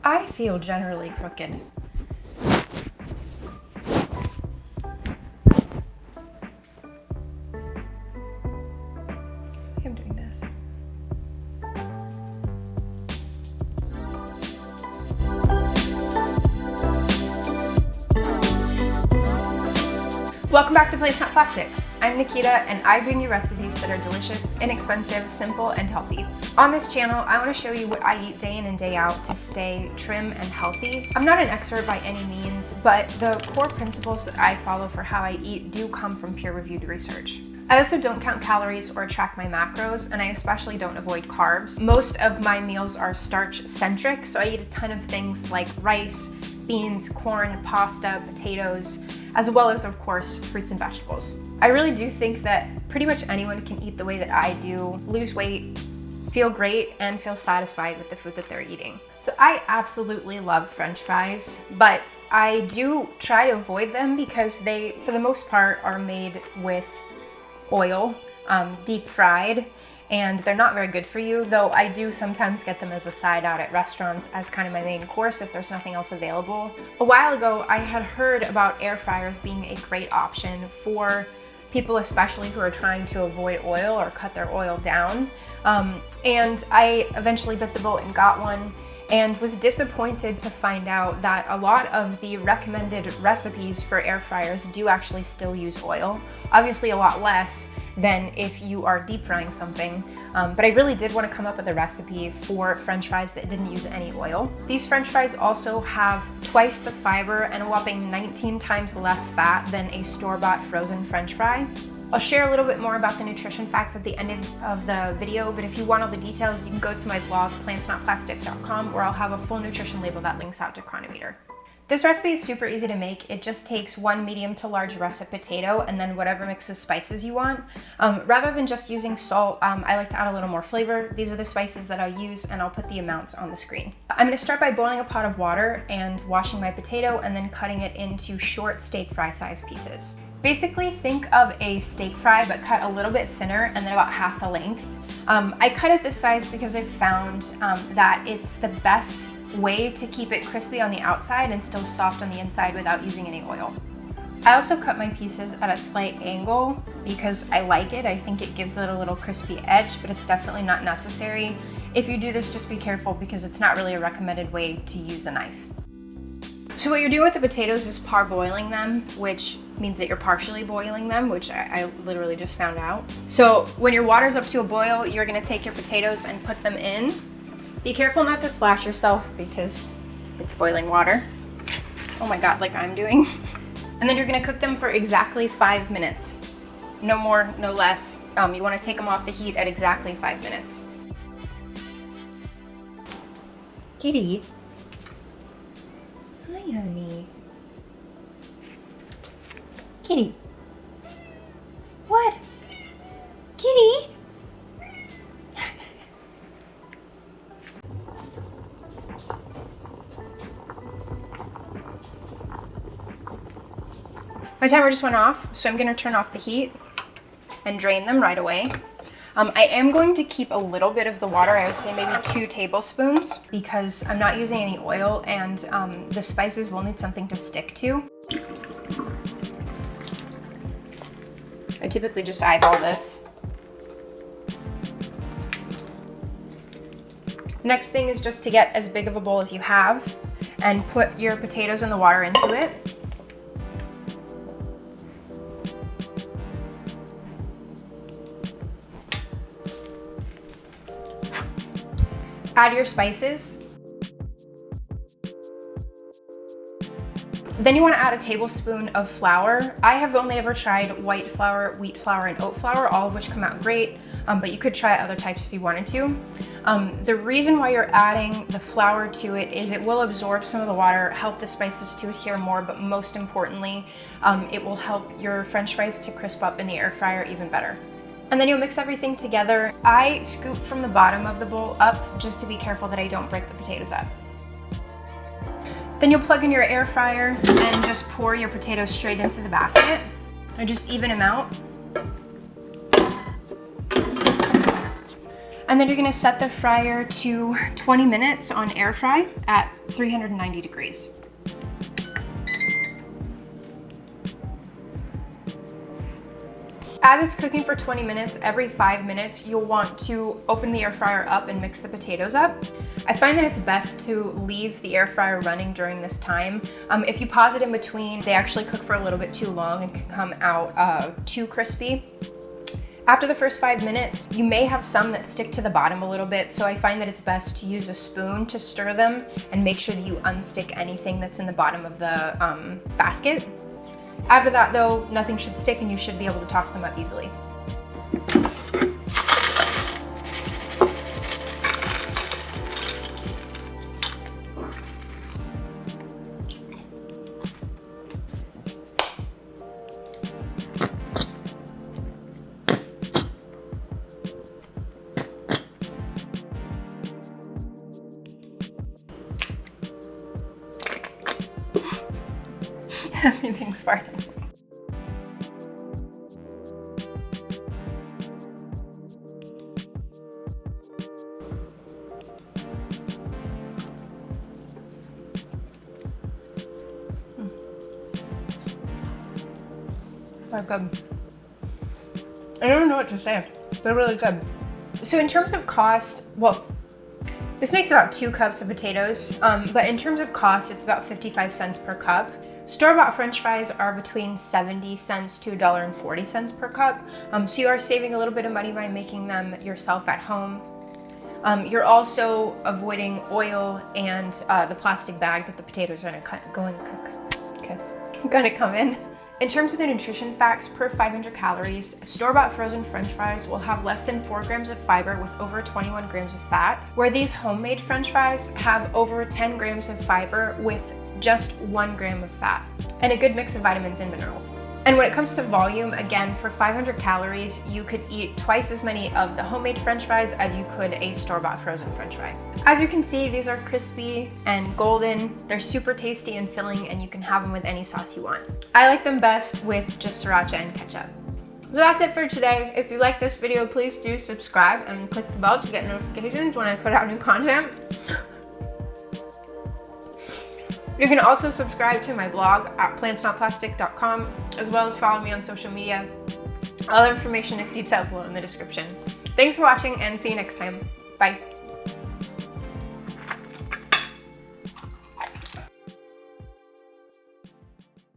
I feel generally crooked. I think I'm doing this. Welcome back to PlantsNotPlastic. I'm Nikita, and I bring you recipes that are delicious, inexpensive, simple, and healthy. On this channel, I want to show you what I eat day in and day out to stay trim and healthy. I'm not an expert by any means, but the core principles that I follow for how I eat do come from peer-reviewed research. I also don't count calories or track my macros, and I especially don't avoid carbs. Most of my meals are starch-centric, so I eat a ton of things like rice, beans, corn, pasta, potatoes, as well as, of course, fruits and vegetables. I really do think that pretty much anyone can eat the way that I do, lose weight, feel great, and feel satisfied with the food that they're eating. So I absolutely love French fries, but I do try to avoid them because they, for the most part, are made with oil, deep fried, and they're not very good for you, though I do sometimes get them as a side out at restaurants as kind of my main course if there's nothing else available. A while ago, I had heard about air fryers being a great option for people especially who are trying to avoid oil or cut their oil down. And I eventually bit the bullet and got one, and was disappointed to find out that a lot of the recommended recipes for air fryers do actually still use oil. Obviously a lot less than if you are deep frying something, but I really did want to come up with a recipe for French fries that didn't use any oil. These French fries also have twice the fiber and a whopping 19 times less fat than a store-bought frozen French fry. I'll share a little bit more about the nutrition facts at the end of the video, but if you want all the details, you can go to my blog, PlantsNotPlastic.com, where I'll have a full nutrition label that links out to Chronometer. This recipe is super easy to make. It just takes one medium to large russet potato and then whatever mix of spices you want. Rather than just using salt, I like to add a little more flavor. These are the spices that I use, and I'll put the amounts on the screen. I'm gonna start by boiling a pot of water and washing my potato and then cutting it into short steak fry size pieces. Basically, think of a steak fry, but cut a little bit thinner and then about half the length. I cut it this size because I've found that it's the best way to keep it crispy on the outside and still soft on the inside without using any oil. I also cut my pieces at a slight angle because I like it. I think it gives it a little crispy edge, but it's definitely not necessary. If you do this, just be careful because it's not really a recommended way to use a knife. So what you're doing with the potatoes is parboiling them, which means that you're partially boiling them, which I literally just found out. So when your water's up to a boil, you're gonna take your potatoes and put them in. Be careful not to splash yourself because it's boiling water. Oh my God, like I'm doing. And then you're gonna cook them for exactly 5 minutes. No more, no less. You wanna take them off the heat at exactly 5 minutes. Kitty. Hi, honey. Kitty. What? Kitty? My timer just went off, so I'm gonna turn off the heat and drain them right away. I am going to keep a little bit of the water, I would say maybe 2 tablespoons, because I'm not using any oil and the spices will need something to stick to. I typically just eyeball this. The next thing is just to get as big of a bowl as you have and put your potatoes and the water into it. Add your spices. Then you want to add a tablespoon of flour. I have only ever tried white flour, wheat flour, and oat flour, all of which come out great, but you could try other types if you wanted to. The reason why you're adding the flour to it is it will absorb some of the water, help the spices to adhere more, but most importantly, it will help your French fries to crisp up in the air fryer even better. And then you'll mix everything together. I scoop from the bottom of the bowl up just to be careful that I don't break the potatoes up. Then you'll plug in your air fryer and just pour your potatoes straight into the basket. And just even them out. And then you're gonna set the fryer to 20 minutes on air fry at 390 degrees. As it's cooking for 20 minutes, every 5 minutes, you'll want to open the air fryer up and mix the potatoes up. I find that it's best to leave the air fryer running during this time. If you pause it in between, they actually cook for a little bit too long and can come out too crispy. After the first 5 minutes, you may have some that stick to the bottom a little bit, so I find that it's best to use a spoon to stir them and make sure that you unstick anything that's in the bottom of the basket. After that though, nothing should stick and you should be able to toss them up easily. Everything's farting. They're good. I don't know what to say. They're really good. So in terms of cost, well, this makes about 2 cups of potatoes, but in terms of cost, it's about 55 cents per cup. Store-bought French fries are between 70 cents to $1.40 per cup, so you are saving a little bit of money by making them yourself at home. You're also avoiding oil and the plastic bag that the potatoes are gonna come in. In terms of the nutrition facts, per 500 calories, store-bought frozen French fries will have less than 4 grams of fiber with over 21 grams of fat, where these homemade French fries have over 10 grams of fiber with just 1 gram of fat, and a good mix of vitamins and minerals. And when it comes to volume, again, for 500 calories, you could eat twice as many of the homemade French fries as you could a store-bought frozen French fry. As you can see, these are crispy and golden. They're super tasty and filling, and you can have them with any sauce you want. I like them best with just sriracha and ketchup. So that's it for today. If you like this video, please do subscribe and click the bell to get notifications when I put out new content. You can also subscribe to my blog at PlantsNotPlastic.com, as well as follow me on social media. All the information is detailed below in the description. Thanks for watching and see you next time. Bye.